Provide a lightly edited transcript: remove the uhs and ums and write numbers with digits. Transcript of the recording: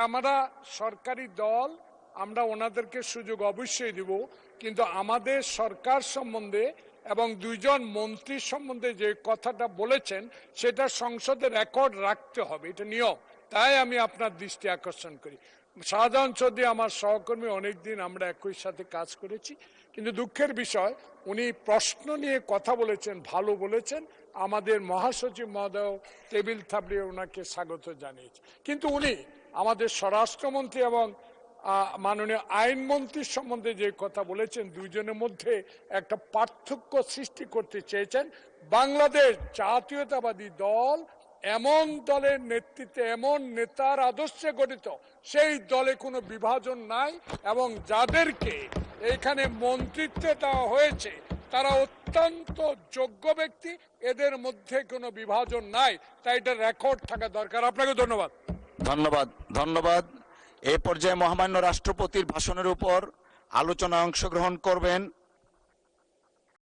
আমরা সরকারি দল, আমরা ওনাদেরকে সুযোগ অবশ্যই দিব, কিন্তু আমাদের সরকার সম্বন্ধে এবং দুইজন মন্ত্রীর সম্বন্ধে যে কথাটা বলেছেন সেটা সংসদে রেকর্ড রাখতে হবে, এটা নিয়ম। তাই আমি আপনার দৃষ্টি আকর্ষণ করি। শাহজাহান চৌধুরী আমার সহকর্মী, অনেকদিন আমরা একই সাথে কাজ করেছি, কিন্তু দুঃখের বিষয় উনি প্রশ্ন নিয়ে কথা বলেছেন, ভালো বলেছেন, আমাদের মহাসচিব মহোদয় টেবিল থাপড়িয়ে ওনাকে স্বাগত জানিয়েছে। কিন্তু উনি আমাদের স্বরাষ্ট্রমন্ত্রী এবং মাননীয় আইনমন্ত্রীর সম্বন্ধে যে কথা বলেছেন, দুইজনের মধ্যে একটা পার্থক্য সৃষ্টি করতে চেয়েছেন। বাংলাদেশ জাতীয়তাবাদী দল এমন দলের নেতৃত্বে, এমন নেতার আদর্শে গঠিত, সেই দলে কোনো বিভাজন নাই, এবং যাদেরকে এখানে মন্ত্রিত্বে দেওয়া হয়েছে তারা অত্যন্ত যোগ্য ব্যক্তি, এদের মধ্যে কোনো বিভাজন নাই। তাই এটা রেকর্ড থাকা দরকার। আপনাকে ধন্যবাদ। ধন্যবাদ, ধন্যবাদ। এই পর্যায়ে মহামান্য রাষ্ট্রপতির ভাষণের উপর আলোচনায় অংশগ্রহণ করবেন